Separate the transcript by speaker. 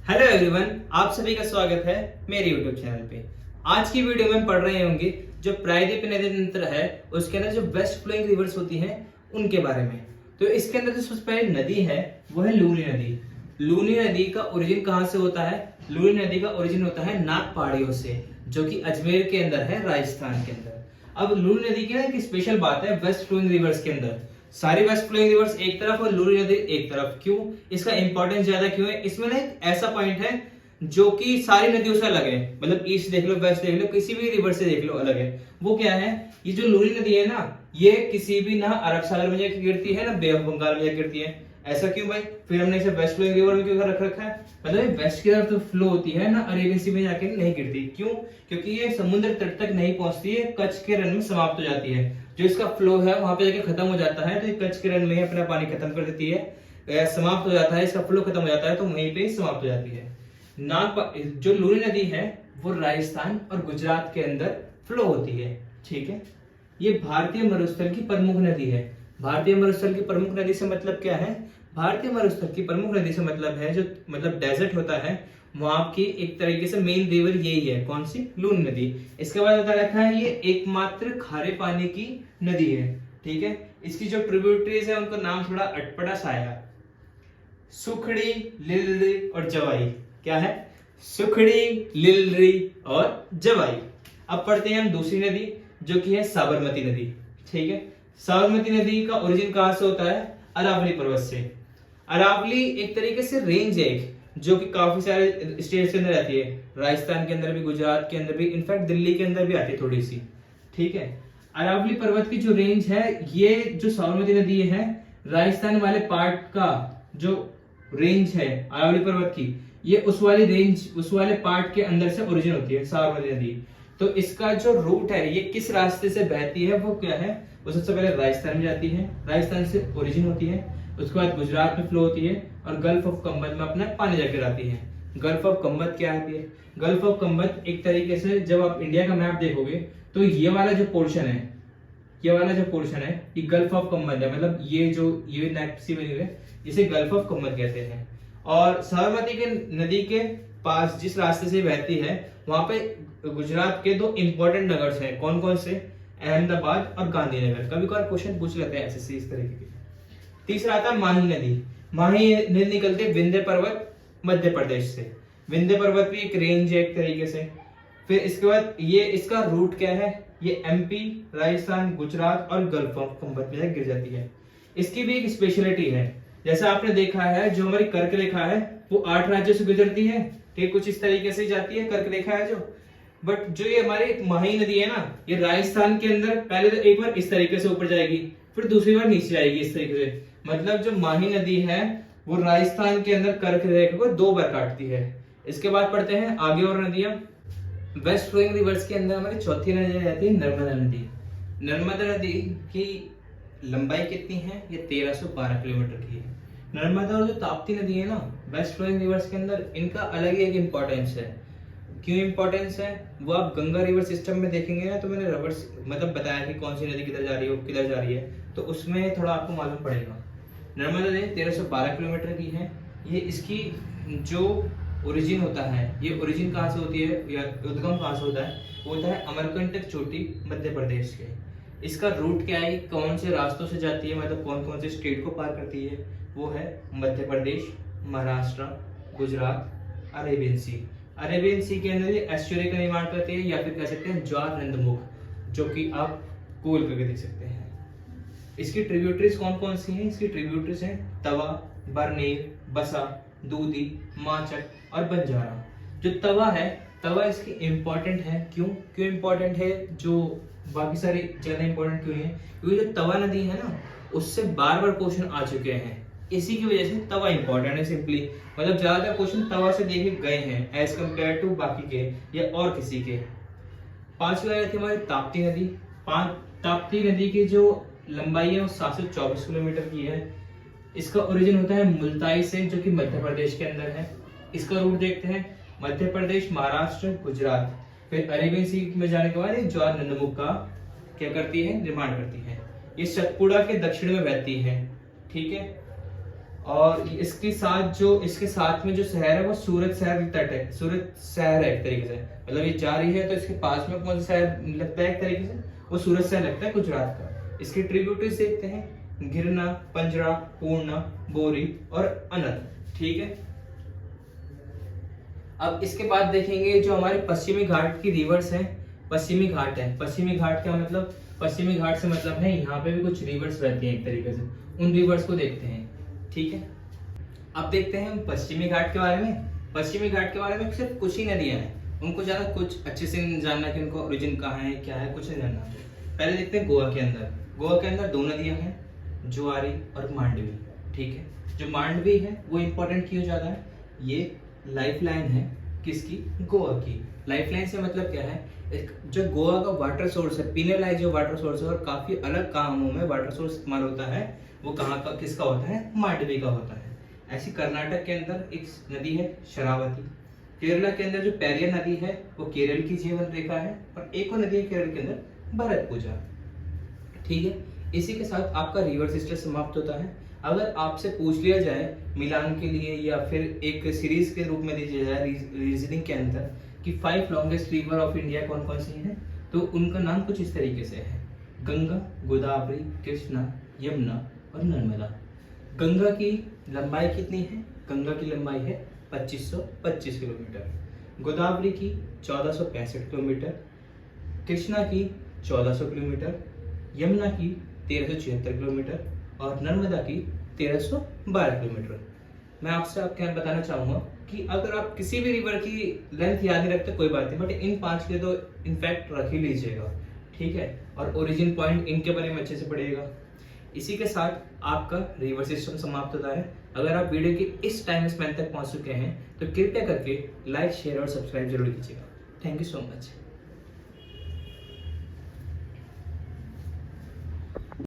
Speaker 1: Hello everyone, आप सभी का स्वागत है मेरे यूट्यूब चैनल पे। आज की वीडियो में पढ़ रहे होंगे जो प्रायद्वीप नदी तंत्र है उसके अंदर जो वेस्ट फ्लोइंग रिवर्स होती हैं उनके बारे में। तो इसके अंदर जो सबसे पहले नदी है वो है लूनी नदी। लूनी नदी का ओरिजिन कहाँ से होता है? लूनी नदी का ओरिजिन होता है नाग पहाड़ियों से, जो कि अजमेर के अंदर है, राजस्थान के अंदर। अब लूनी नदी की ना एक स्पेशल बात है वेस्ट फ्लोइंग रिवर्स के अंदर। सारी वेस्ट फ्लोइंग रिवर्स एक तरफ और लूनी नदी एक तरफ। क्यों? इसका इंपॉर्टेंस ज्यादा क्यों है? इसमें ना एक ऐसा पॉइंट है जो कि सारी नदियों से अलग है। मतलब ईस्ट देख लो, वेस्ट देख लो, किसी भी रिवर से देख लो अलग है। वो क्या है? ये जो लूनी नदी है ना, ये किसी भी ना अरब सागर में जाकर गिरती है ना बे ऑफ बंगाल में जाकर गिरती है। ऐसा क्यों भाई? फिर हमने इसे वेस्ट फ्लोइंग रिवर में क्यों रख रखा है? मतलब वेस्ट की तरफ तो फ्लो होती है ना, अरेबियन सी में जाके नहीं गिरती। क्यों? क्योंकि ये समुद्र तट तक नहीं पहुंचती है, कच्छ के रन में समाप्त हो जाती है। जो इसका फ्लो है वहां पे जाके खत्म हो जाता है, तो ये कच्छ के रन में अपना पानी खत्म कर देती है, समाप्त हो जाता है, इसका फ्लो खत्म हो जाता है, तो वहीं पे समाप्त हो जाती है। जो लूनी नदी है वो राजस्थान और गुजरात के अंदर फ्लो होती है। ठीक है, ये भारतीय मरुस्थल की प्रमुख नदी है। भारतीय मरुस्थल की प्रमुख नदी से मतलब क्या है? भारतीय मरुस्थल की प्रमुख नदी से मतलब है जो मतलब डेजर्ट होता है वहां की एक तरीके से मेन रिवर यही है। कौन सी? लूनी नदी। इसके बाद बता रखा है ये एकमात्र खारे पानी की नदी है। ठीक है, इसकी जो ट्रिब्यूटरीज है उनका नाम थोड़ा अटपटा सा है। सुखड़ी, लिलरी और जवाई। क्या है? सुखड़ी, लिलरी और जवाई। अब पढ़ते हैं हम दूसरी नदी जो कि है साबरमती नदी। ठीक है, साबरमती नदी का ओरिजिन कहां से होता है? अरावली पर्वत से। अरावली एक तरीके से रेंज है एक, जो कि काफी सारे स्टेट्स के अंदर रहती है। राजस्थान के अंदर भी, गुजरात के अंदर भी, इनफैक्ट दिल्ली के अंदर भी आती है थोड़ी सी। ठीक है, अरावली पर्वत की जो रेंज है, ये जो साबरमती नदी है, राजस्थान वाले पार्ट का जो रेंज है अरावली पर्वत की, ये उस वाली रेंज, उस वाले पार्ट के अंदर से ओरिजिन होती है साबरमती नदी। तो इसका जो रूट है, ये किस रास्ते से बहती है, वो क्या है? वो सबसे पहले राजस्थान में जाती है, राजस्थान से ओरिजिन होती है, उसके बाद गुजरात में फ्लो होती है और गल्फ ऑफ कंबत में अपना पानी जाकर आती है। गल्फ ऑफ कंबत क्या आती है? गल्फ ऑफ कंबत एक तरीके से जब आप इंडिया का मैप देखोगे तो ये वाला जो पोर्शन है, ये वाला जो पोर्शन है, ये गल्फ ऑफ कंबत है। मतलब ये जो ये नेक्स्ट सी बनी है, इसे गल्फ ऑफ कंबत कहते हैं। और साबरमती के नदी के पास जिस रास्ते से बहती है, वहां पे गुजरात के दो इंपॉर्टेंट नगर्स हैं। कौन कौन से? अहमदाबाद और गांधीनगर। कभी कभार क्वेश्चन पूछ लेते हैं एसएससी इस तरीके के। तीसरा आता है माही नदी। माही नदी निकलते विंध्य पर्वत मध्य प्रदेश से। विंध्य पर्वत भी एक रेंज है एक तरीके से। फिर इसके बाद ये इसका रूट क्या है? ये एमपी, राजस्थान, गुजरात और गल्फ ऑफ कंबत में गिर जाती है। इसकी भी एक स्पेशलिटी है। जैसा आपने देखा है, जो हमारी कर्क रेखा है वो 8 राज्यों से गुजरती है। ठीक, कुछ इस तरीके से जाती है कर्क रेखा है जो। बट जो ये हमारी माही नदी है ना, ये राजस्थान के अंदर पहले तो एक बार इस तरीके से ऊपर जाएगी, फिर दूसरी बार नीचे जाएगी इस तरीके से। मतलब जो माही नदी है वो राजस्थान के अंदर कर्क रेखा को 2 बार काटती है। इसके बाद पढ़ते हैं आगे और नदियां। वेस्ट फ्लोइंग रिवर्स के अंदर हमारी चौथी नदी आती है नर्मदा नदी। नर्मदा नदी की लंबाई कितनी है? ये 1312 किलोमीटर की है। नर्मदा और जो ताप्ती नदी है ना वेस्ट फ्लोइंग रिवर्स के अंदर, इनका अलग ही एक इंपॉर्टेंस है। क्यों इंपॉर्टेंस है? वो आप गंगा रिवर सिस्टम में देखेंगे ना, तो मैंने रिवर्स मतलब बताया कि कौन सी नदी किधर जा रही है, किधर जा रही है, तो उसमें थोड़ा आपको मालूम पड़ेगा। नर्मदा नदी 1312 किलोमीटर की है। ये इसकी जो ओरिजिन होता है, ये ओरिजिन कहाँ से होती है या उद्गम कहाँ से होता है? वो होता है अमरकंटक चोटी मध्य प्रदेश के। इसका रूट क्या है? कौन से रास्तों से जाती है, मतलब कौन कौन से स्टेट को पार करती है? वो है मध्य प्रदेश, महाराष्ट्र, गुजरात, अरेबियन सी। अरेबियन सी के अंदर ये एस्चुरी का निर्माण करती है, या फिर कह सकते हैं ज्वार नंदमुख, जो कि आप गूगल करके देख सकते हैं। इसकी ट्रिब्यूटरीज कौन कौन सी हैं? इसकी ट्रिब्यूटरीज हैं तवा, बरनेर, बसा, दूधी, माचक और बंजारा। जो तवा है, तवा इसकी इंपॉर्टेंट है। क्यों क्यों इंपॉर्टेंट है? जो बाकी सारी ज्यादा इंपॉर्टेंट क्यों है? क्योंकि जो तवा नदी है ना, उससे बार बार क्वेश्चन आ चुके हैं, इसी की वजह से तवा इंपॉर्टेंट है। सिंपली मतलब ज्यादातर क्वेश्चन तवा से देखे गए हैं एज कम्पेयर टू बाकी के या और किसी के। पांचवी आ जाती है हमारी ताप्ती नदी। ताप्ती नदी की जो लंबाई है वो 724 किलोमीटर की है। इसका ओरिजिन होता है मुल्ताई से, जो कि मध्य प्रदेश के अंदर है। इसका रूट देखते हैं मध्य प्रदेश, महाराष्ट्र, गुजरात, फिर अरेबियन सी में जाने के बाद ये ज्वार नंदमुख का क्या करती है? निर्माण करती है। ये सतपुड़ा के दक्षिण में बहती है। ठीक है, और इसके साथ में जो शहर है वो सूरत शहर तट है, सूरत शहर है एक तरीके से, मतलब ये जा रही है तो इसके पास में कौन सा शहर लगता है एक तरीके से, वो सूरत शहर लगता है गुजरात का। इसके ट्रिब्यूटरीज देखते हैं, गिरना, पंजरा, पूर्णा, बोरी और अनंत। ठीक है, अब इसके बाद देखेंगे जो हमारे पश्चिमी घाट की रिवर्स हैं। पश्चिमी घाट है, पश्चिमी घाट का मतलब, पश्चिमी घाट से मतलब है यहाँ पे भी कुछ रिवर्स रहती हैं एक तरीके से, उन रिवर्स को देखते हैं। ठीक है, अब देखते हैं पश्चिमी घाट के बारे में। पश्चिमी घाट के बारे में सिर्फ कुछ ही नदियां हैं, उनको ज्यादा कुछ अच्छे से नहीं जानना कि उनका ओरिजिन कहाँ है, क्या है, कुछ नहीं जानना। पहले देखते हैं गोवा के अंदर। गोवा के अंदर दो नदियां हैं, जुआरी और मांडवी। ठीक है, जो मांडवी है वो इंपॉर्टेंट क्यों ज्यादा है, ये लाइफ लाइन है किसकी, गोवा की। लाइफ लाइन से मतलब क्या है, एक जो गोवा का वाटर सोर्स है, पीने लायक जो वाटर सोर्स है और काफी अलग कामों में वाटर सोर्स इस्तेमाल होता है, वो कहाँ का, किसका होता है, मांडवी का होता है। ऐसी कर्नाटक के अंदर एक नदी है शरावती। केरला के अंदर जो पेरियर नदी है वो केरल की जीवन रेखा है, और एक और नदी है केरल के अंदर, भरतपुजा। ठीक है, इसी के साथ आपका रिवर सिस्टम समाप्त होता है। अगर आपसे पूछ लिया जाए मिलान के लिए या फिर एक सीरीज के रूप में दीजिए जाए रीजनिंग के अंदर कि 5 लॉन्गेस्ट रिवर ऑफ इंडिया कौन कौन सी हैं, तो उनका नाम कुछ इस तरीके से है, गंगा, गोदावरी, कृष्णा, यमुना और नर्मदा। गंगा की लंबाई कितनी है, गंगा की लंबाई है 2525 किलोमीटर, गोदावरी की 1465 किलोमीटर, कृष्णा की 1400 किलोमीटर, यमुना की 1376 किलोमीटर और नर्मदा की 1312 किलोमीटर। मैं आपसे आप क्या बताना चाहूंगा कि अगर आप किसी भी रिवर की लेंथ याद नहीं रखते कोई बात नहीं, बट इन 5 के तो इनफैक्ट रख ही लीजिएगा। ठीक है, और ओरिजिन पॉइंट इनके बारे में अच्छे से पढ़िएगा। इसी के साथ आपका रिवर सिस्टम समाप्त होता है। अगर आप वीडियो के इस टाइम स्पैन तक पहुंच चुके हैं तो कृपया करके लाइक, शेयर और सब्सक्राइब जरूर कीजिएगा। Thank you so much.